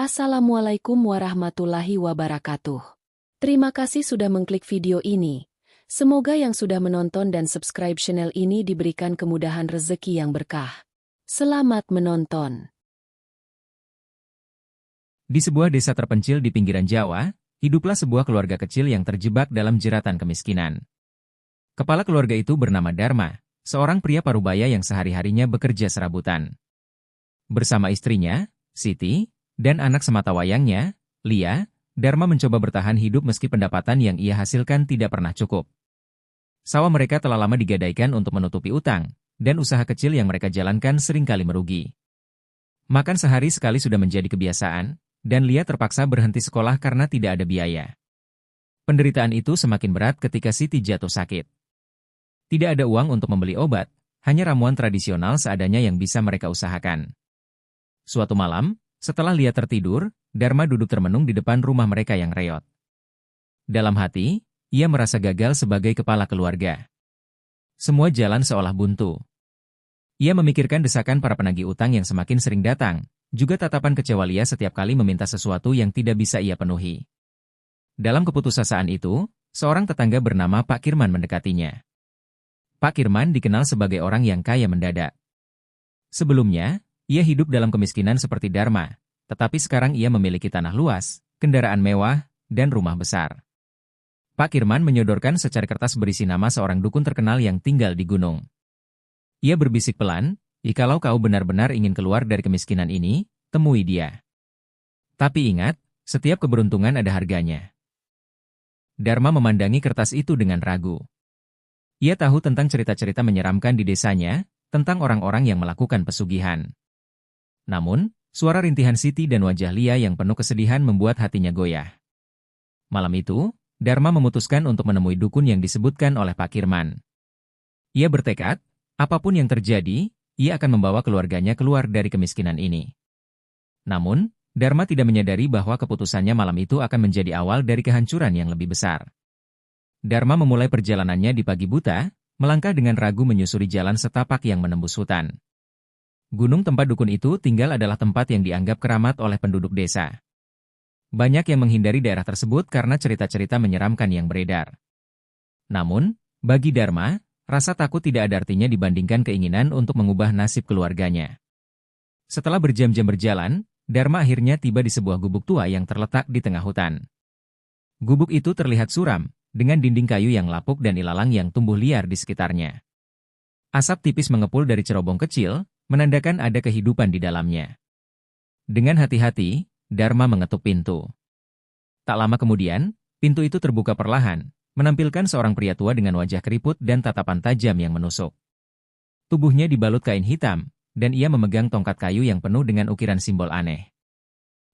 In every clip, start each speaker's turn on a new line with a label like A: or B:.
A: Assalamualaikum warahmatullahi wabarakatuh. Terima kasih sudah mengklik video ini. Semoga yang sudah menonton dan subscribe channel ini diberikan kemudahan rezeki yang berkah. Selamat menonton.
B: Di sebuah desa terpencil di pinggiran Jawa, hiduplah sebuah keluarga kecil yang terjebak dalam jeratan kemiskinan. Kepala keluarga itu bernama Dharma, seorang pria parubaya yang sehari-harinya bekerja serabutan. Bersama istrinya, Siti, dan anak sematawayangnya, Lia, Dharma mencoba bertahan hidup meski pendapatan yang ia hasilkan tidak pernah cukup. Sawah mereka telah lama digadaikan untuk menutupi utang, dan usaha kecil yang mereka jalankan seringkali merugi. Makan sehari sekali sudah menjadi kebiasaan, dan Lia terpaksa berhenti sekolah karena tidak ada biaya. Penderitaan itu semakin berat ketika Siti jatuh sakit. Tidak ada uang untuk membeli obat, hanya ramuan tradisional seadanya yang bisa mereka usahakan. Suatu malam, setelah Lia tertidur, Dharma duduk termenung di depan rumah mereka yang reot. Dalam hati, ia merasa gagal sebagai kepala keluarga. Semua jalan seolah buntu. Ia memikirkan desakan para penagih utang yang semakin sering datang, juga tatapan kecewa Lia setiap kali meminta sesuatu yang tidak bisa ia penuhi. Dalam keputusasaan itu, seorang tetangga bernama Pak Kirman mendekatinya. Pak Kirman dikenal sebagai orang yang kaya mendadak. Sebelumnya, ia hidup dalam kemiskinan seperti Dharma, tetapi sekarang ia memiliki tanah luas, kendaraan mewah, dan rumah besar. Pak Kirman menyodorkan secari kertas berisi nama seorang dukun terkenal yang tinggal di gunung. Ia berbisik pelan, "Jikalau kau benar-benar ingin keluar dari kemiskinan ini, temui dia. Tapi ingat, setiap keberuntungan ada harganya." Dharma memandangi kertas itu dengan ragu. Ia tahu tentang cerita-cerita menyeramkan di desanya, tentang orang-orang yang melakukan pesugihan. Namun, suara rintihan Siti dan wajah Lia yang penuh kesedihan membuat hatinya goyah. Malam itu, Dharma memutuskan untuk menemui dukun yang disebutkan oleh Pak Kirman. Ia bertekad, apapun yang terjadi, ia akan membawa keluarganya keluar dari kemiskinan ini. Namun, Dharma tidak menyadari bahwa keputusannya malam itu akan menjadi awal dari kehancuran yang lebih besar. Dharma memulai perjalanannya di pagi buta, melangkah dengan ragu menyusuri jalan setapak yang menembus hutan. Gunung tempat dukun itu tinggal adalah tempat yang dianggap keramat oleh penduduk desa. Banyak yang menghindari daerah tersebut karena cerita-cerita menyeramkan yang beredar. Namun, bagi Dharma, rasa takut tidak ada artinya dibandingkan keinginan untuk mengubah nasib keluarganya. Setelah berjam-jam berjalan, Dharma akhirnya tiba di sebuah gubuk tua yang terletak di tengah hutan. Gubuk itu terlihat suram, dengan dinding kayu yang lapuk dan ilalang yang tumbuh liar di sekitarnya. Asap tipis mengepul dari cerobong kecil, menandakan ada kehidupan di dalamnya. Dengan hati-hati, Dharma mengetuk pintu. Tak lama kemudian, pintu itu terbuka perlahan, menampilkan seorang pria tua dengan wajah keriput dan tatapan tajam yang menusuk. Tubuhnya dibalut kain hitam, dan ia memegang tongkat kayu yang penuh dengan ukiran simbol aneh.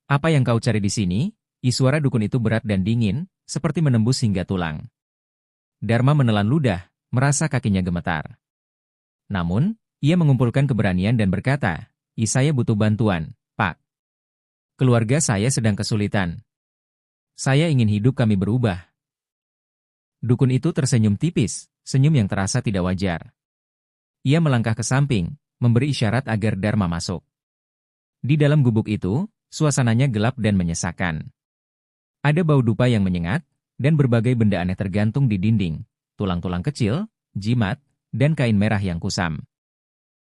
B: "Apa yang kau cari di sini?" Suara dukun itu berat dan dingin, seperti menembus hingga tulang. Dharma menelan ludah, merasa kakinya gemetar. Namun, ia mengumpulkan keberanian dan berkata, "Saya butuh bantuan, Pak. Keluarga saya sedang kesulitan. Saya ingin hidup kami berubah." Dukun itu tersenyum tipis, senyum yang terasa tidak wajar. Ia melangkah ke samping, memberi isyarat agar Dharma masuk. Di dalam gubuk itu, suasananya gelap dan menyesakan. Ada bau dupa yang menyengat, dan berbagai benda aneh tergantung di dinding, tulang-tulang kecil, jimat, dan kain merah yang kusam.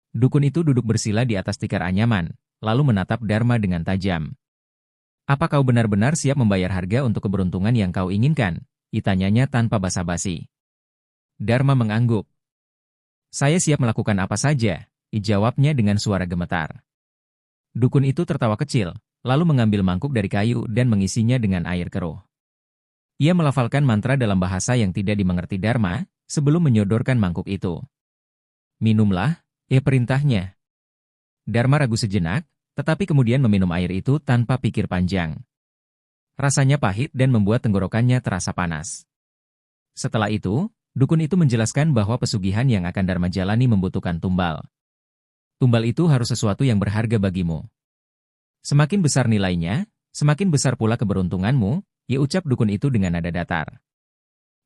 B: Dukun itu duduk bersila di atas tikar anyaman, lalu menatap Dharma dengan tajam. "Apa kau benar-benar siap membayar harga untuk keberuntungan yang kau inginkan?" Tanyanya tanpa basa-basi. Dharma mengangguk. "Saya siap melakukan apa saja," jawabnya dengan suara gemetar. Dukun itu tertawa kecil, lalu mengambil mangkuk dari kayu dan mengisinya dengan air keruh. Ia melafalkan mantra dalam bahasa yang tidak dimengerti Dharma, sebelum menyodorkan mangkuk itu. "Minumlah," perintahnya. Dharma ragu sejenak, tetapi kemudian meminum air itu tanpa pikir panjang. Rasanya pahit dan membuat tenggorokannya terasa panas. Setelah itu, dukun itu menjelaskan bahwa pesugihan yang akan Dharma jalani membutuhkan tumbal. "Tumbal itu harus sesuatu yang berharga bagimu. Semakin besar nilainya, semakin besar pula keberuntunganmu," ucap dukun itu dengan nada datar.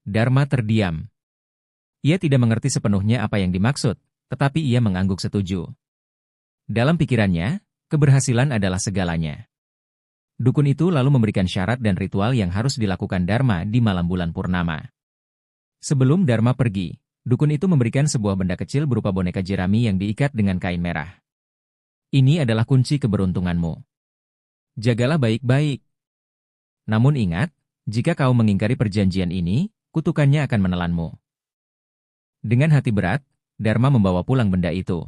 B: Dharma terdiam. Ia tidak mengerti sepenuhnya apa yang dimaksud, tetapi ia mengangguk setuju. Dalam pikirannya, keberhasilan adalah segalanya. dukun itu lalu memberikan syarat dan ritual yang harus dilakukan Dharma di malam bulan purnama. Sebelum Dharma pergi, dukun itu memberikan sebuah benda kecil berupa boneka jerami yang diikat dengan kain merah. Ini adalah kunci keberuntunganmu. Jagalah baik-baik. Namun ingat, jika kau mengingkari perjanjian ini, kutukannya akan menelanmu. Dengan hati berat, Dharma membawa pulang benda itu.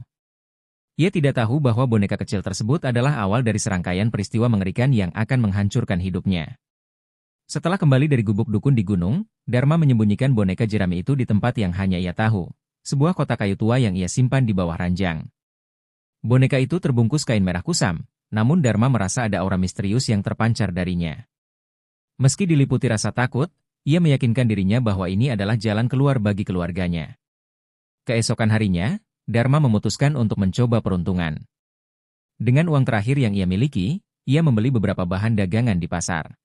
B: Ia tidak tahu bahwa boneka kecil tersebut adalah awal dari serangkaian peristiwa mengerikan yang akan menghancurkan hidupnya. Setelah kembali dari gubuk dukun di gunung, Dharma menyembunyikan boneka jerami itu di tempat yang hanya ia tahu, sebuah kotak kayu tua yang ia simpan di bawah ranjang. Boneka itu terbungkus kain merah kusam, namun Dharma merasa ada aura misterius yang terpancar darinya. Meski diliputi rasa takut, ia meyakinkan dirinya bahwa ini adalah jalan keluar bagi keluarganya. Keesokan harinya, Dharma memutuskan untuk mencoba peruntungan. Dengan uang terakhir yang ia miliki, ia membeli beberapa bahan dagangan di pasar.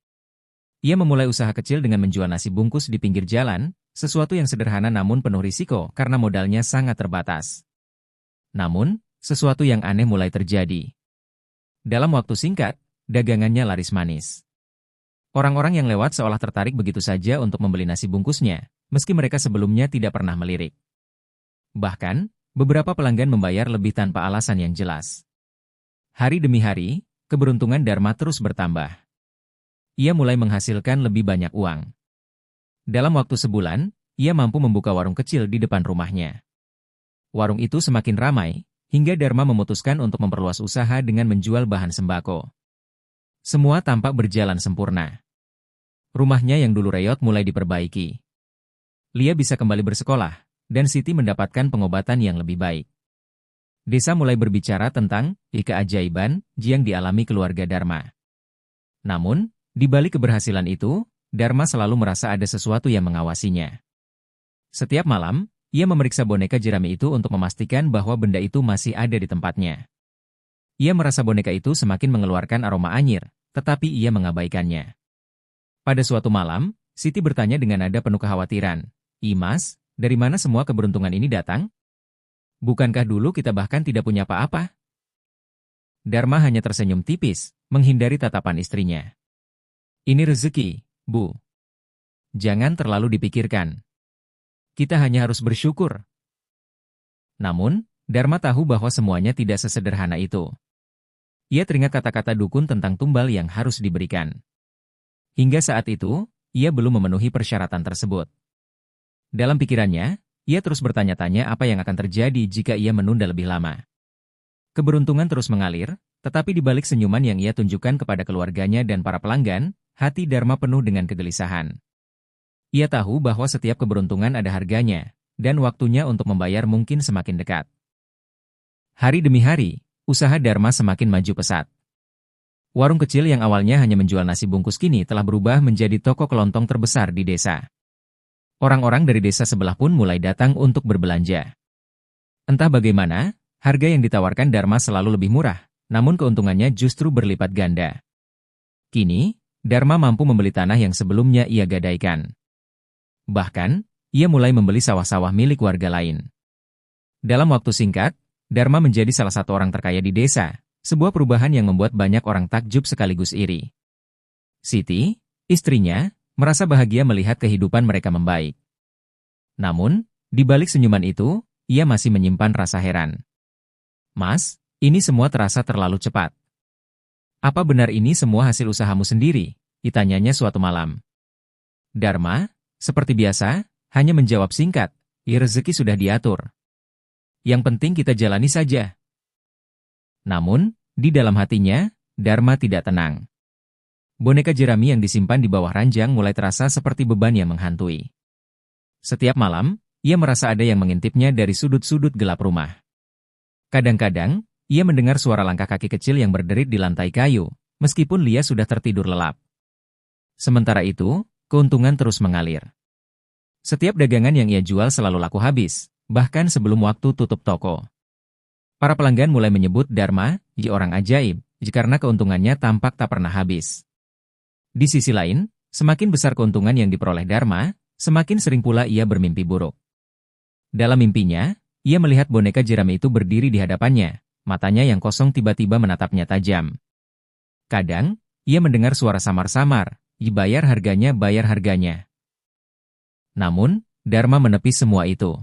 B: Ia memulai usaha kecil dengan menjual nasi bungkus di pinggir jalan, sesuatu yang sederhana namun penuh risiko karena modalnya sangat terbatas. Namun, sesuatu yang aneh mulai terjadi. Dalam waktu singkat, dagangannya laris manis. Orang-orang yang lewat seolah tertarik begitu saja untuk membeli nasi bungkusnya, meski mereka sebelumnya tidak pernah melirik. Bahkan, beberapa pelanggan membayar lebih tanpa alasan yang jelas. Hari demi hari, keberuntungan Dharma terus bertambah. Ia mulai menghasilkan lebih banyak uang. Dalam waktu sebulan, ia mampu membuka warung kecil di depan rumahnya. Warung itu semakin ramai, hingga Dharma memutuskan untuk memperluas usaha dengan menjual bahan sembako. Semua tampak berjalan sempurna. Rumahnya yang dulu reot mulai diperbaiki. Lia bisa kembali bersekolah, dan Siti mendapatkan pengobatan yang lebih baik. Desa mulai berbicara tentang keajaiban yang dialami keluarga Dharma. Namun, di balik keberhasilan itu, Dharma selalu merasa ada sesuatu yang mengawasinya. Setiap malam, ia memeriksa boneka jerami itu untuk memastikan bahwa benda itu masih ada di tempatnya. Ia merasa boneka itu semakin mengeluarkan aroma anyir, tetapi ia mengabaikannya. Pada suatu malam, Siti bertanya dengan nada penuh kekhawatiran, "Imas, dari mana semua keberuntungan ini datang? Bukankah dulu kita bahkan tidak punya apa-apa?" Dharma hanya tersenyum tipis, menghindari tatapan istrinya. "Ini rezeki, Bu. Jangan terlalu dipikirkan. Kita hanya harus bersyukur." Namun, Dharma tahu bahwa semuanya tidak sesederhana itu. Ia teringat kata-kata dukun tentang tumbal yang harus diberikan. Hingga saat itu, ia belum memenuhi persyaratan tersebut. Dalam pikirannya, ia terus bertanya-tanya apa yang akan terjadi jika ia menunda lebih lama. Keberuntungan terus mengalir, tetapi di balik senyuman yang ia tunjukkan kepada keluarganya dan para pelanggan, hati Dharma penuh dengan kegelisahan. Ia tahu bahwa setiap keberuntungan ada harganya, dan waktunya untuk membayar mungkin semakin dekat. Hari demi hari, usaha Dharma semakin maju pesat. Warung kecil yang awalnya hanya menjual nasi bungkus kini telah berubah menjadi toko kelontong terbesar di desa. Orang-orang dari desa sebelah pun mulai datang untuk berbelanja. Entah bagaimana, harga yang ditawarkan Dharma selalu lebih murah, namun keuntungannya justru berlipat ganda. Kini, Dharma mampu membeli tanah yang sebelumnya ia gadaikan. Bahkan, ia mulai membeli sawah-sawah milik warga lain. Dalam waktu singkat, Dharma menjadi salah satu orang terkaya di desa, sebuah perubahan yang membuat banyak orang takjub sekaligus iri. Siti, istrinya, merasa bahagia melihat kehidupan mereka membaik. Namun, di balik senyuman itu, ia masih menyimpan rasa heran. "Mas, ini semua terasa terlalu cepat. Apa benar ini semua hasil usahamu sendiri?" ditanyanya suatu malam. Dharma, seperti biasa, hanya menjawab singkat, "Ya, rezeki sudah diatur. Yang penting kita jalani saja." Namun, di dalam hatinya, Dharma tidak tenang. Boneka jerami yang disimpan di bawah ranjang mulai terasa seperti beban yang menghantui. Setiap malam, ia merasa ada yang mengintipnya dari sudut-sudut gelap rumah. Kadang-kadang, ia mendengar suara langkah kaki kecil yang berderit di lantai kayu, meskipun Lia sudah tertidur lelap. Sementara itu, keuntungan terus mengalir. Setiap dagangan yang ia jual selalu laku habis, bahkan sebelum waktu tutup toko. Para pelanggan mulai menyebut Dharma, orang ajaib, karena keuntungannya tampak tak pernah habis. Di sisi lain, semakin besar keuntungan yang diperoleh Dharma, semakin sering pula ia bermimpi buruk. Dalam mimpinya, ia melihat boneka jerami itu berdiri di hadapannya, matanya yang kosong tiba-tiba menatapnya tajam. Kadang, ia mendengar suara samar-samar, "Bayar harganya, bayar harganya." Namun, Dharma menepis semua itu.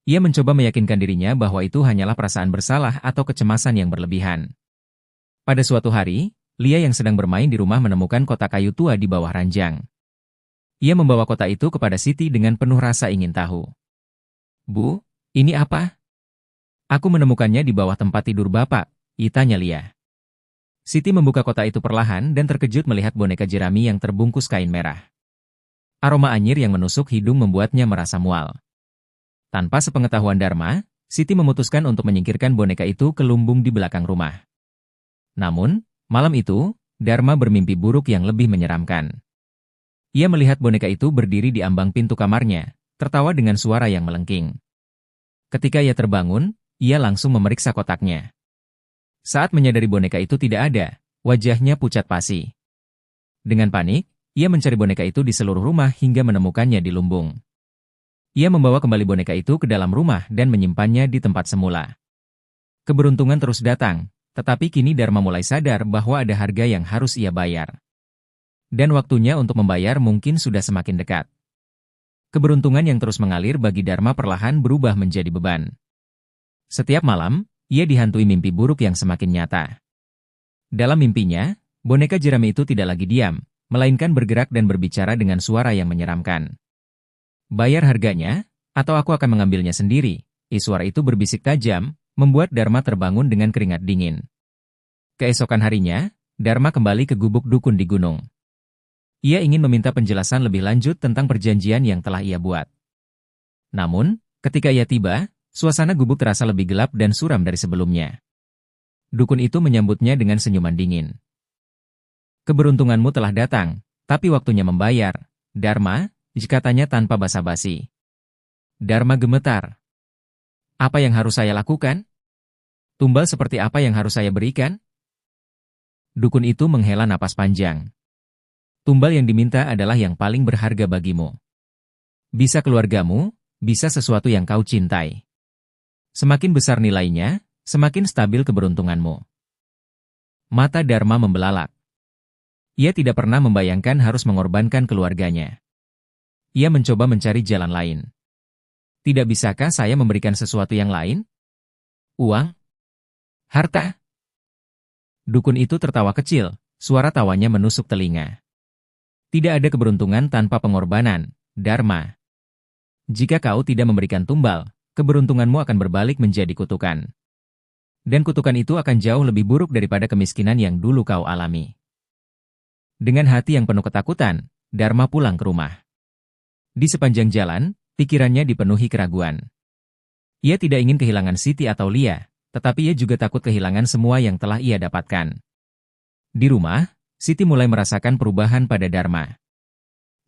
B: Ia mencoba meyakinkan dirinya bahwa itu hanyalah perasaan bersalah atau kecemasan yang berlebihan. Pada suatu hari, Lia yang sedang bermain di rumah menemukan kotak kayu tua di bawah ranjang. Ia membawa kotak itu kepada Siti dengan penuh rasa ingin tahu. "Bu, ini apa?" "Aku menemukannya di bawah tempat tidur Bapak," tanya Lia. Siti membuka kotak itu perlahan dan terkejut melihat boneka jerami yang terbungkus kain merah. Aroma anyir yang menusuk hidung membuatnya merasa mual. Tanpa sepengetahuan Dharma, Siti memutuskan untuk menyingkirkan boneka itu ke lumbung di belakang rumah. Namun, malam itu, Dharma bermimpi buruk yang lebih menyeramkan. Ia melihat boneka itu berdiri di ambang pintu kamarnya, tertawa dengan suara yang melengking. Ketika ia terbangun, ia langsung memeriksa kotaknya. Saat menyadari boneka itu tidak ada, wajahnya pucat pasi. Dengan panik, ia mencari boneka itu di seluruh rumah hingga menemukannya di lumbung. Ia membawa kembali boneka itu ke dalam rumah dan menyimpannya di tempat semula. Keberuntungan terus datang, tetapi kini Dharma mulai sadar bahwa ada harga yang harus ia bayar. Dan waktunya untuk membayar mungkin sudah semakin dekat. Keberuntungan yang terus mengalir bagi Dharma perlahan berubah menjadi beban. Setiap malam, ia dihantui mimpi buruk yang semakin nyata. Dalam mimpinya, boneka jerami itu tidak lagi diam, melainkan bergerak dan berbicara dengan suara yang menyeramkan. "Bayar harganya, atau aku akan mengambilnya sendiri." Suara itu berbisik tajam, membuat Dharma terbangun dengan keringat dingin. Keesokan harinya, Dharma kembali ke gubuk dukun di gunung. Ia ingin meminta penjelasan lebih lanjut tentang perjanjian yang telah ia buat. Namun, ketika ia tiba, suasana gubuk terasa lebih gelap dan suram dari sebelumnya. Dukun itu menyambutnya dengan senyuman dingin. "Keberuntunganmu telah datang, tapi waktunya membayar, Dharma," katanya tanpa basa-basi. Dharma gemetar. "Apa yang harus saya lakukan? Tumbal seperti apa yang harus saya berikan?" Dukun itu menghela napas panjang. "Tumbal yang diminta adalah yang paling berharga bagimu. Bisa keluargamu, bisa sesuatu yang kau cintai. Semakin besar nilainya, semakin stabil keberuntunganmu." Mata Dharma membelalak. Ia tidak pernah membayangkan harus mengorbankan keluarganya. Ia mencoba mencari jalan lain. "Tidak bisakah saya memberikan sesuatu yang lain? Uang? Harta?" Dukun itu tertawa kecil, suara tawanya menusuk telinga. "Tidak ada keberuntungan tanpa pengorbanan, Dharma. Jika kau tidak memberikan tumbal, keberuntunganmu akan berbalik menjadi kutukan. Dan kutukan itu akan jauh lebih buruk daripada kemiskinan yang dulu kau alami." Dengan hati yang penuh ketakutan, Dharma pulang ke rumah. Di sepanjang jalan, pikirannya dipenuhi keraguan. Ia tidak ingin kehilangan Siti atau Lia, tetapi ia juga takut kehilangan semua yang telah ia dapatkan. Di rumah, Siti mulai merasakan perubahan pada Dharma.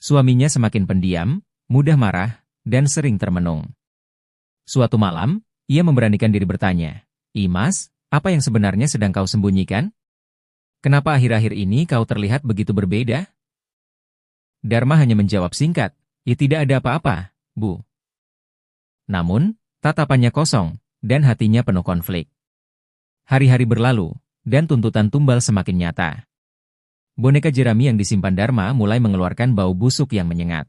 B: Suaminya semakin pendiam, mudah marah, dan sering termenung. Suatu malam, ia memberanikan diri bertanya, "Imas, apa yang sebenarnya sedang kau sembunyikan? Kenapa akhir-akhir ini kau terlihat begitu berbeda?" Dharma hanya menjawab singkat, tidak ada apa-apa, Bu." Namun, tatapannya kosong, dan hatinya penuh konflik. Hari-hari berlalu, dan tuntutan tumbal semakin nyata. Boneka jerami yang disimpan Dharma mulai mengeluarkan bau busuk yang menyengat.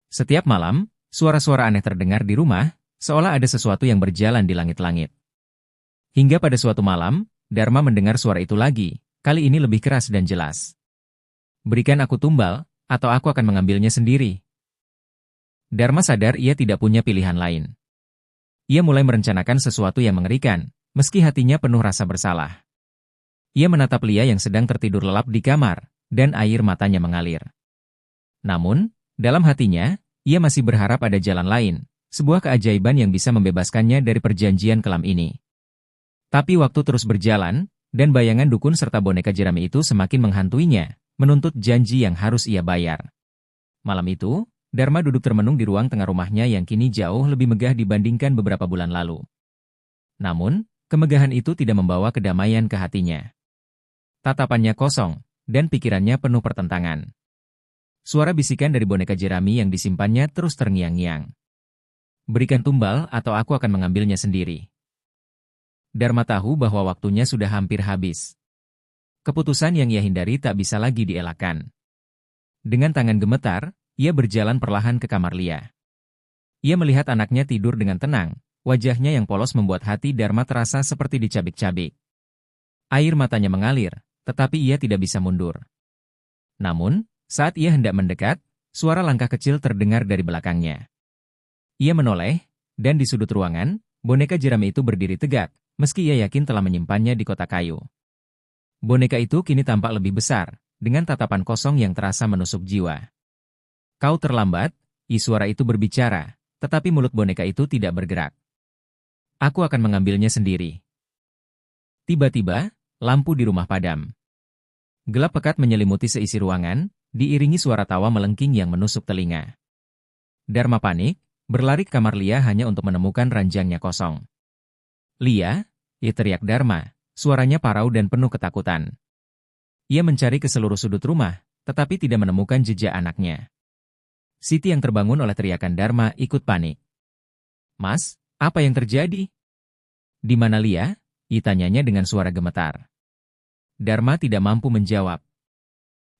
B: Setiap malam, suara-suara aneh terdengar di rumah, seolah ada sesuatu yang berjalan di langit-langit. Hingga pada suatu malam, Dharma mendengar suara itu lagi, kali ini lebih keras dan jelas. "Berikan aku tumbal, atau aku akan mengambilnya sendiri." Dharma sadar ia tidak punya pilihan lain. Ia mulai merencanakan sesuatu yang mengerikan, meski hatinya penuh rasa bersalah. Ia menatap Lia yang sedang tertidur lelap di kamar, dan air matanya mengalir. Namun, dalam hatinya, ia masih berharap ada jalan lain, sebuah keajaiban yang bisa membebaskannya dari perjanjian kelam ini. Tapi waktu terus berjalan, dan bayangan dukun serta boneka jerami itu semakin menghantuinya, menuntut janji yang harus ia bayar. Malam itu, Dharma duduk termenung di ruang tengah rumahnya yang kini jauh lebih megah dibandingkan beberapa bulan lalu. Namun, kemegahan itu tidak membawa kedamaian ke hatinya. Tatapannya kosong, dan pikirannya penuh pertentangan. Suara bisikan dari boneka jerami yang disimpannya terus terngiang-ngiang. "Berikan tumbal atau aku akan mengambilnya sendiri." Dharma tahu bahwa waktunya sudah hampir habis. Keputusan yang ia hindari tak bisa lagi dielakkan. Dengan tangan gemetar, ia berjalan perlahan ke kamar Lia. Ia melihat anaknya tidur dengan tenang, wajahnya yang polos membuat hati Dharma terasa seperti dicabik-cabik. Air matanya mengalir, tetapi ia tidak bisa mundur. Namun, saat ia hendak mendekat, suara langkah kecil terdengar dari belakangnya. Ia menoleh, dan di sudut ruangan, boneka jerami itu berdiri tegak, meski ia yakin telah menyimpannya di kotak kayu. Boneka itu kini tampak lebih besar, dengan tatapan kosong yang terasa menusuk jiwa. Kau terlambat, suara itu berbicara, tetapi mulut boneka itu tidak bergerak. Aku akan mengambilnya sendiri. Tiba-tiba, lampu di rumah padam. Gelap pekat menyelimuti seisi ruangan, diiringi suara tawa melengking yang menusuk telinga. Dharma panik, berlari ke kamar Lia hanya untuk menemukan ranjangnya kosong. Lia, teriak Dharma, suaranya parau dan penuh ketakutan. Ia mencari ke seluruh sudut rumah, tetapi tidak menemukan jejak anaknya. Siti yang terbangun oleh teriakan Dharma ikut panik. Mas, apa yang terjadi? Di mana Lia? Tanyanya dengan suara gemetar. Dharma tidak mampu menjawab.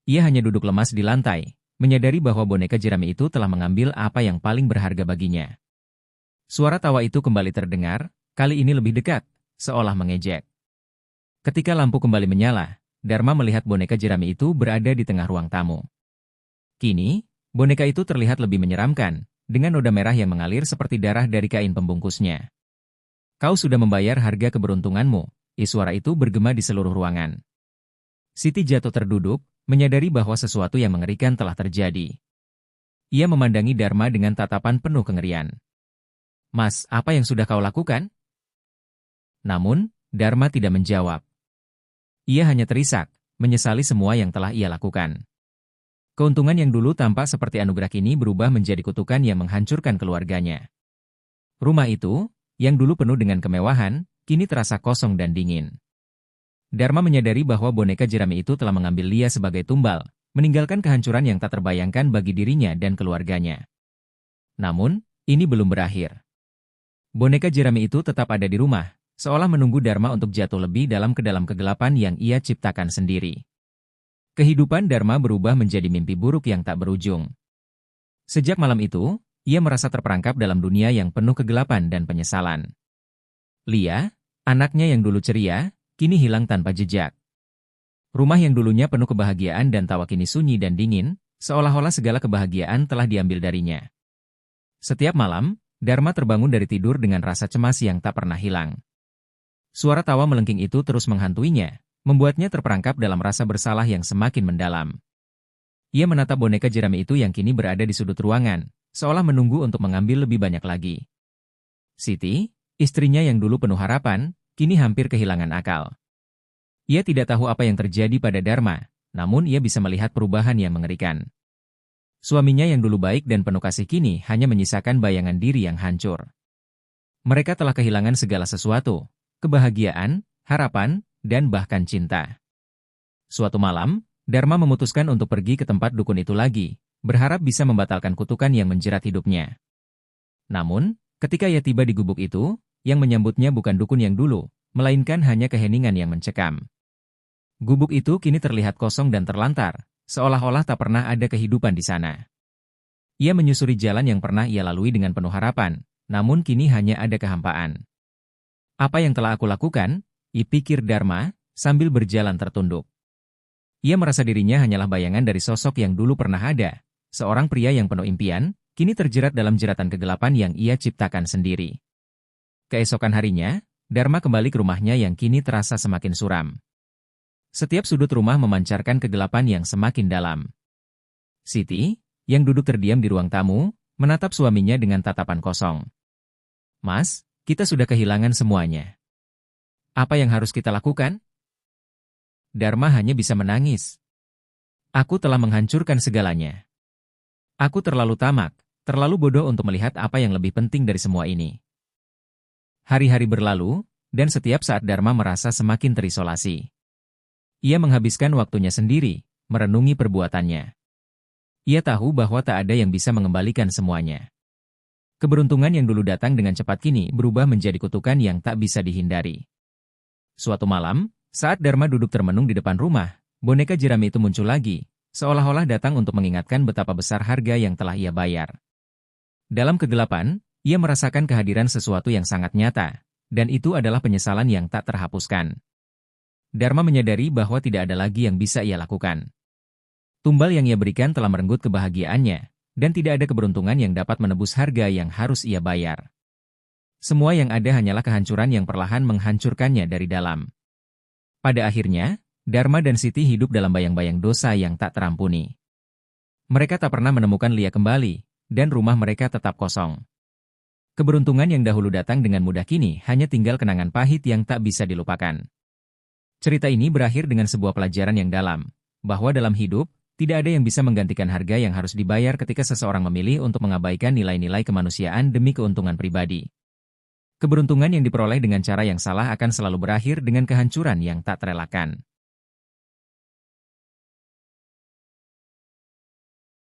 B: Ia hanya duduk lemas di lantai, menyadari bahwa boneka jerami itu telah mengambil apa yang paling berharga baginya. Suara tawa itu kembali terdengar, kali ini lebih dekat, seolah mengejek. Ketika lampu kembali menyala, Dharma melihat boneka jerami itu berada di tengah ruang tamu. Kini, boneka itu terlihat lebih menyeramkan, dengan noda merah yang mengalir seperti darah dari kain pembungkusnya. Kau sudah membayar harga keberuntunganmu, suara itu bergema di seluruh ruangan. Siti jatuh terduduk, menyadari bahwa sesuatu yang mengerikan telah terjadi. Ia memandangi Dharma dengan tatapan penuh kengerian. Mas, apa yang sudah kau lakukan? Namun, Dharma tidak menjawab. Ia hanya terisak, menyesali semua yang telah ia lakukan. Keuntungan yang dulu tampak seperti anugerah kini berubah menjadi kutukan yang menghancurkan keluarganya. Rumah itu, yang dulu penuh dengan kemewahan, kini terasa kosong dan dingin. Dharma menyadari bahwa boneka jerami itu telah mengambil Lia sebagai tumbal, meninggalkan kehancuran yang tak terbayangkan bagi dirinya dan keluarganya. Namun, ini belum berakhir. Boneka jerami itu tetap ada di rumah, seolah menunggu Dharma untuk jatuh lebih dalam ke dalam kegelapan yang ia ciptakan sendiri. Kehidupan Dharma berubah menjadi mimpi buruk yang tak berujung. Sejak malam itu, ia merasa terperangkap dalam dunia yang penuh kegelapan dan penyesalan. Lia, anaknya yang dulu ceria, kini hilang tanpa jejak. Rumah yang dulunya penuh kebahagiaan dan tawa kini sunyi dan dingin, seolah-olah segala kebahagiaan telah diambil darinya. Setiap malam, Dharma terbangun dari tidur dengan rasa cemas yang tak pernah hilang. Suara tawa melengking itu terus menghantuinya, membuatnya terperangkap dalam rasa bersalah yang semakin mendalam. Ia menatap boneka jerami itu yang kini berada di sudut ruangan, seolah menunggu untuk mengambil lebih banyak lagi. Siti, istrinya yang dulu penuh harapan, kini hampir kehilangan akal. Ia tidak tahu apa yang terjadi pada Dharma, namun ia bisa melihat perubahan yang mengerikan. Suaminya yang dulu baik dan penuh kasih kini hanya menyisakan bayangan diri yang hancur. Mereka telah kehilangan segala sesuatu, kebahagiaan, harapan, dan bahkan cinta. Suatu malam, Dharma memutuskan untuk pergi ke tempat dukun itu lagi, berharap bisa membatalkan kutukan yang menjerat hidupnya. Namun, ketika ia tiba di gubuk itu, yang menyambutnya bukan dukun yang dulu, melainkan hanya keheningan yang mencekam. Gubuk itu kini terlihat kosong dan terlantar, seolah-olah tak pernah ada kehidupan di sana. Ia menyusuri jalan yang pernah ia lalui dengan penuh harapan, namun kini hanya ada kehampaan. Apa yang telah aku lakukan? Pikir Dharma, sambil berjalan tertunduk. Ia merasa dirinya hanyalah bayangan dari sosok yang dulu pernah ada, seorang pria yang penuh impian, kini terjerat dalam jeratan kegelapan yang ia ciptakan sendiri. Keesokan harinya, Dharma kembali ke rumahnya yang kini terasa semakin suram. Setiap sudut rumah memancarkan kegelapan yang semakin dalam. Siti, yang duduk terdiam di ruang tamu, menatap suaminya dengan tatapan kosong. Mas, kita sudah kehilangan semuanya. Apa yang harus kita lakukan? Dharma hanya bisa menangis. Aku telah menghancurkan segalanya. Aku terlalu tamak, terlalu bodoh untuk melihat apa yang lebih penting dari semua ini. Hari-hari berlalu, dan setiap saat Dharma merasa semakin terisolasi. Ia menghabiskan waktunya sendiri, merenungi perbuatannya. Ia tahu bahwa tak ada yang bisa mengembalikan semuanya. Keberuntungan yang dulu datang dengan cepat kini berubah menjadi kutukan yang tak bisa dihindari. Suatu malam, Saat Dharma duduk termenung di depan rumah, boneka jerami itu muncul lagi, seolah-olah datang untuk mengingatkan betapa besar harga yang telah ia bayar. Dalam kegelapan, ia merasakan kehadiran sesuatu yang sangat nyata, dan itu adalah penyesalan yang tak terhapuskan. Dharma menyadari bahwa tidak ada lagi yang bisa ia lakukan. Tumbal yang ia berikan telah merenggut kebahagiaannya, dan tidak ada keberuntungan yang dapat menebus harga yang harus ia bayar. Semua yang ada hanyalah kehancuran yang perlahan menghancurkannya dari dalam. Pada akhirnya, Dharma dan Siti hidup dalam bayang-bayang dosa yang tak terampuni. Mereka tak pernah menemukan Lia kembali, dan rumah mereka tetap kosong. Keberuntungan yang dahulu datang dengan mudah kini hanya tinggal kenangan pahit yang tak bisa dilupakan. Cerita ini berakhir dengan sebuah pelajaran yang dalam, bahwa dalam hidup, tidak ada yang bisa menggantikan harga yang harus dibayar ketika seseorang memilih untuk mengabaikan nilai-nilai kemanusiaan demi keuntungan pribadi. Keberuntungan yang diperoleh dengan cara yang salah akan selalu berakhir dengan kehancuran yang tak terelakkan.